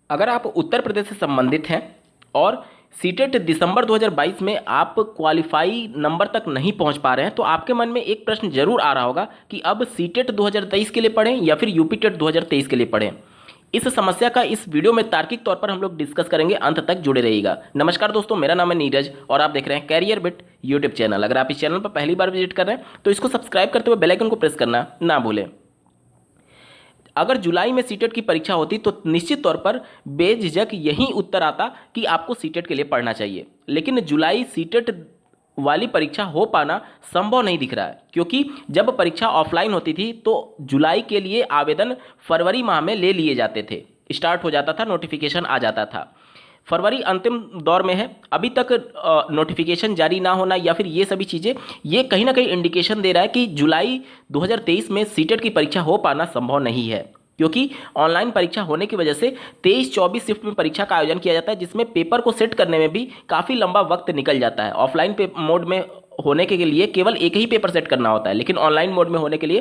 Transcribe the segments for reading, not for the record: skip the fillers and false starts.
अगर आप उत्तर प्रदेश से संबंधित हैं और सीटेट दिसंबर 2022 में आप क्वालिफाई नंबर तक नहीं पहुंच पा रहे हैं तो आपके मन में एक प्रश्न जरूर आ रहा होगा कि अब सीटेट 2023 के लिए पढ़ें या फिर यूपीटेट 2023 के लिए पढ़ें। इस समस्या का इस वीडियो में तार्किक तौर पर हम लोग डिस्कस करेंगे, अंत तक जुड़े रहिएगा। नमस्कार दोस्तों, मेरा नाम है नीरज और आप देख रहे हैं कैरियर बिट यूट्यूब चैनल। अगर आप इस चैनल पर पहली बार विजिट कर रहे हैं तो इसको सब्सक्राइब करते हुए बेल आइकन को प्रेस करना ना भूलें। अगर जुलाई में सीटेट की परीक्षा होती तो निश्चित तौर पर बेझिझक यही उत्तर आता कि आपको सीटेट के लिए पढ़ना चाहिए, लेकिन जुलाई सीटेट वाली परीक्षा हो पाना संभव नहीं दिख रहा है, क्योंकि जब परीक्षा ऑफलाइन होती थी तो जुलाई के लिए आवेदन फरवरी माह में ले लिए जाते थे, स्टार्ट हो जाता था, नोटिफिकेशन आ जाता था। फरवरी अंतिम दौर में है, अभी तक नोटिफिकेशन जारी ना होना या फिर ये सभी चीज़ें, ये कहीं ना कहीं इंडिकेशन दे रहा है कि जुलाई 2023 में सीटेट की परीक्षा हो पाना संभव नहीं है, क्योंकि ऑनलाइन परीक्षा होने की वजह से 23-24 शिफ्ट में परीक्षा का आयोजन किया जाता है, जिसमें पेपर को सेट करने में भी काफ़ी लंबा वक्त निकल जाता है। ऑफलाइन मोड में होने के लिए केवल एक ही पेपर सेट करना होता है, लेकिन ऑनलाइन मोड में होने के लिए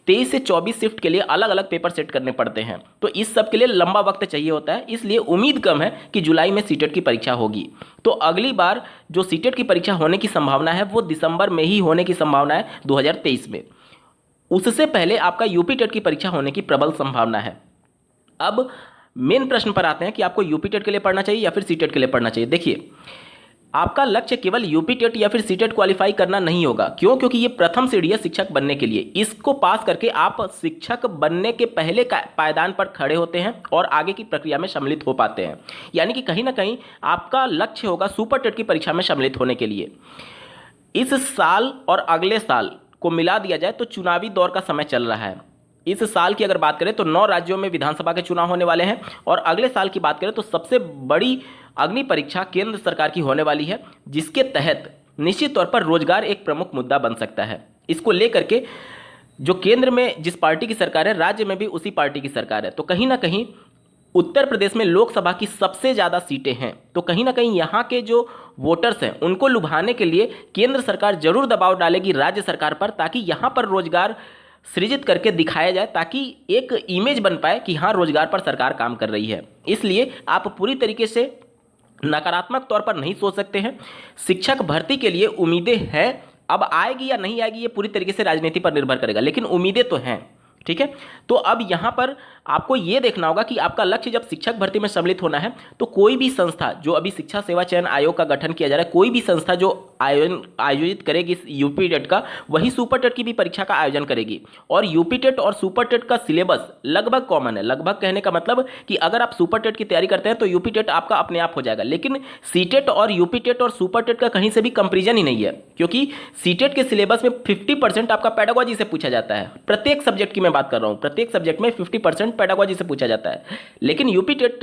23 से 24 शिफ्ट के लिए अलग अलग पेपर सेट करने पड़ते हैं, तो इस सब के लिए लंबा वक्त चाहिए होता है। इसलिए उम्मीद कम है कि जुलाई में सीटेट की परीक्षा होगी। तो अगली बार जो सीटेट की परीक्षा होने की संभावना है वो दिसंबर में ही होने की संभावना है 2023 में। उससे पहले आपका यूपी टेट की परीक्षा होने की प्रबल संभावना है। अब मेन प्रश्न पर आते हैं कि आपको यूपी टेट के लिए पढ़ना चाहिए या फिर सीटेट के लिए पढ़ना चाहिए। देखिए, आपका लक्ष्य केवल यूपी टेट या फिर सीटेट क्वालिफाई करना नहीं होगा। क्यों? क्योंकि ये प्रथम सीढ़ी है शिक्षक बनने के लिए। इसको पास करके आप शिक्षक बनने के पहले पायदान पर खड़े होते हैं और आगे की प्रक्रिया में सम्मिलित हो पाते हैं। यानी कि कहीं ना कहीं आपका लक्ष्य होगा सुपर टेट की परीक्षा में सम्मिलित होने के लिए। इस साल और अगले साल को मिला दिया जाए तो चुनावी दौर का समय चल रहा है। इस साल की अगर बात करें तो 9 राज्यों में विधानसभा के चुनाव होने वाले हैं, और अगले साल की बात करें तो सबसे बड़ी अग्नि परीक्षा केंद्र सरकार की होने वाली है, जिसके तहत निश्चित तौर पर रोजगार एक प्रमुख मुद्दा बन सकता है। इसको लेकर के जो केंद्र में जिस पार्टी की सरकार है, राज्य में भी उसी पार्टी की सरकार है, तो कहीं ना कहीं उत्तर प्रदेश में लोकसभा की सबसे ज़्यादा सीटें हैं, तो कहीं ना कहीं यहाँ के जो वोटर्स हैं उनको लुभाने के लिए केंद्र सरकार जरूर दबाव डालेगी राज्य सरकार पर, ताकि यहाँ पर रोजगार सृजित करके दिखाया जाए, ताकि एक इमेज बन पाए कि हाँ, रोजगार पर सरकार काम कर रही है। इसलिए आप पूरी तरीके से नकारात्मक तौर पर नहीं सोच सकते हैं। शिक्षक भर्ती के लिए उम्मीदें हैं, अब आएगी या नहीं आएगी ये पूरी तरीके से राजनीति पर निर्भर करेगा, लेकिन उम्मीदें तो हैं। ठीक है, तो अब यहाँ पर आपको ये देखना होगा कि आपका लक्ष्य जब शिक्षक भर्ती में सम्मिलित होना है तो कोई भी संस्था जो अभी शिक्षा सेवा चयन आयोग का गठन किया जा रहा है, कोई भी संस्था जो आयोजित करेगी इस यूपी टेट का, वही सुपर टेट की भी परीक्षा का आयोजन करेगी। और यूपी टेट और सुपर टेट का सिलेबस लगभग कॉमन है। लगभग कहने का मतलब कि अगर आप सुपर टेट की तैयारी करते हैं तो यूपी टेट आपका अपने आप हो जाएगा, लेकिन सीटेट और यूपी टेट और सुपर टेट का कहीं से भी कंपेरिजन ही नहीं है, क्योंकि सीटेट के सिलेबस में 50% आपका पेडागोजी से पूछा जाता है। प्रत्येक सब्जेक्ट की मैं बात कर रहा हूँ, प्रत्येक सब्जेक्ट में 50% पेडागोजी से पूछा जाता है, लेकिन यूपी टेट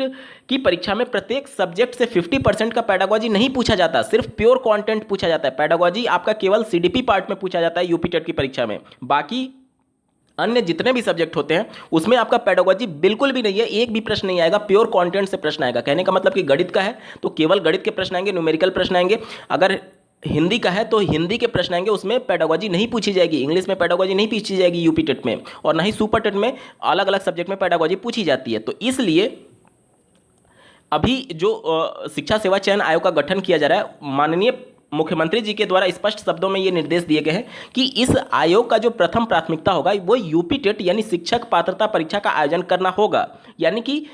की परीक्षा में प्रत्येक सब्जेक्ट से 50% का पेडागोजी नहीं पूछा जाता, सिर्फ प्योर कंटेंट पूछा जाता है। पेडागोजी आपका केवल सीडीपी पार्ट में पूछा जाता है यूपी टेट की परीक्षा में। बाकी अन्य जितने भी सब्जेक्ट होते हैं उसमें आपका पेडागोजी बिल्कुल भी नहीं है, एक भी प्रश्न नहीं आएगा, प्योर कंटेंट से प्रश्न आएगा। कहने का मतलब कि गणित का है तो केवल गणित के प्रश्न आएंगे, न्यूमेरिकल प्रश्न आएंगे। अगर हिंदी का है तो हिंदी के प्रश्न आएंगे, उसमें पेडागोजी नहीं पूछी जाएगी। इंग्लिश में पेडागोजी नहीं पूछी जाएगी यूपी टेट में, और ना ही सुपर टेट में अलग अलग सब्जेक्ट में पेडागोजी पूछी जाती है। तो इसलिए अभी जो शिक्षा सेवा चयन आयोग का गठन किया जा रहा है, माननीय मुख्यमंत्री जी के द्वारा स्पष्ट शब्दों में ये निर्देश दिए गए हैं कि इस आयोग का जो प्रथम प्राथमिकता होगा वो यूपी टेट यानी शिक्षक पात्रता परीक्षा का आयोजन करना होगा। यानी कि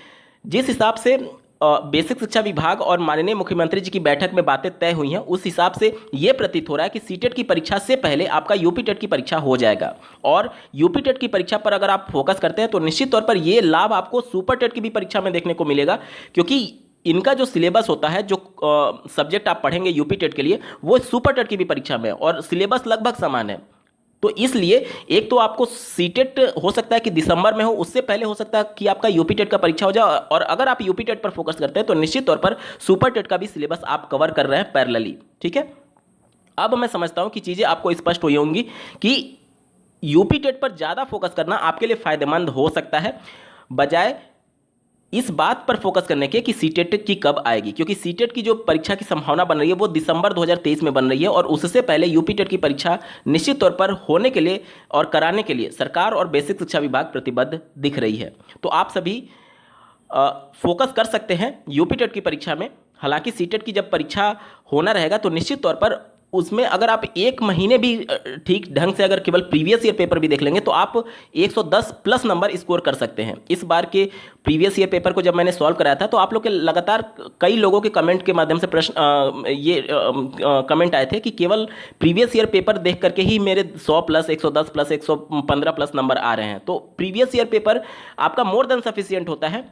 जिस हिसाब से बेसिक शिक्षा विभाग और माननीय मुख्यमंत्री जी की बैठक में बातें तय हुई हैं, उस हिसाब से यह प्रतीत हो रहा है कि सीटेट की परीक्षा से पहले आपका यूपी टेट की परीक्षा हो जाएगा। और यूपी टेट की परीक्षा पर अगर आप फोकस करते हैं तो निश्चित तौर पर यह लाभ आपको सुपर टेट की भी परीक्षा में देखने को मिलेगा, क्योंकि इनका जो सिलेबस होता है, जो सब्जेक्ट आप पढ़ेंगे यूपी टेट के लिए, वो सुपर टेट की भी परीक्षा में, और सिलेबस लगभग समान है। तो इसलिए एक तो आपको सीटेट हो सकता है कि दिसंबर में हो, उससे पहले हो सकता है कि आपका यूपी टेट का परीक्षा हो जाए, और अगर आप यूपी टेट पर फोकस करते हैं तो निश्चित तौर पर सुपर टेट का भी सिलेबस आप कवर कर रहे हैं पैरेलली। ठीक है, अब मैं समझता हूं कि चीज़ें आपको स्पष्ट हुई होंगी कि यूपी टेट पर ज़्यादा फोकस करना आपके लिए फायदेमंद हो सकता है, बजाय इस बात पर फोकस करने के कि सीटेट की कब आएगी, क्योंकि सीटेट की जो परीक्षा की संभावना बन रही है वो दिसंबर 2023 में बन रही है, और उससे पहले यूपी टेट की परीक्षा निश्चित तौर पर होने के लिए और कराने के लिए सरकार और बेसिक शिक्षा विभाग प्रतिबद्ध दिख रही है। तो आप सभी फोकस कर सकते हैं यूपी टेट की परीक्षा में। हालांकि सीटेट की जब परीक्षा होना रहेगा तो निश्चित तौर पर उसमें अगर आप एक महीने भी ठीक ढंग से अगर केवल प्रीवियस ईयर पेपर भी देख लेंगे तो आप 110 प्लस नंबर स्कोर कर सकते हैं। इस बार के प्रीवियस ईयर पेपर को जब मैंने सॉल्व कराया था तो आप लोग के लगातार कई लोगों के कमेंट के माध्यम से प्रश्न कमेंट आए थे कि केवल प्रीवियस ईयर पेपर देख करके ही मेरे 100 प्लस 110 प्लस 115 प्लस नंबर आ रहे हैं। तो प्रीवियस ईयर पेपर आपका मोर देन सफिशियंट होता है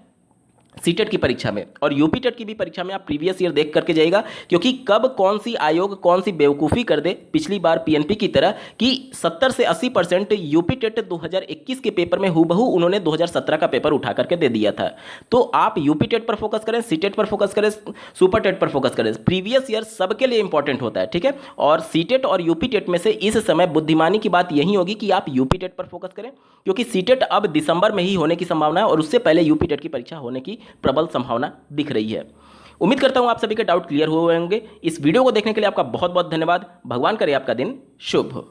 सीटेट की परीक्षा में। और यूपी टेट की भी परीक्षा में आप प्रीवियस ईयर देख करके जाइएगा, क्योंकि कब कौन सी आयोग कौन सी बेवकूफ़ी कर दे पिछली बार पीएनपी की तरह कि 70 से 80% यूपी टेट 2021 के पेपर में हूबहू उन्होंने 2017 का पेपर उठा करके दे दिया था। तो आप यूपी टेट पर फोकस करें, सीटेट पर फोकस करें, सुपर टेट पर फोकस करें। प्रीवियस ईयर सबके लिए इंपॉर्टेंट होता है, ठीक है। और सीटेट और यूपी टेट में से इस समय बुद्धिमानी की बात यही होगी कि आप यूपी टेट पर फोकस करें, क्योंकि सीटेट अब दिसंबर में ही होने की संभावना है और उससे पहले यूपी टेट की परीक्षा होने की प्रबल संभावना दिख रही है। उम्मीद करता हूं आप सभी के डाउट क्लियर हुए होंगे। इस वीडियो को देखने के लिए आपका बहुत बहुत धन्यवाद। भगवान करे आपका दिन शुभ हो।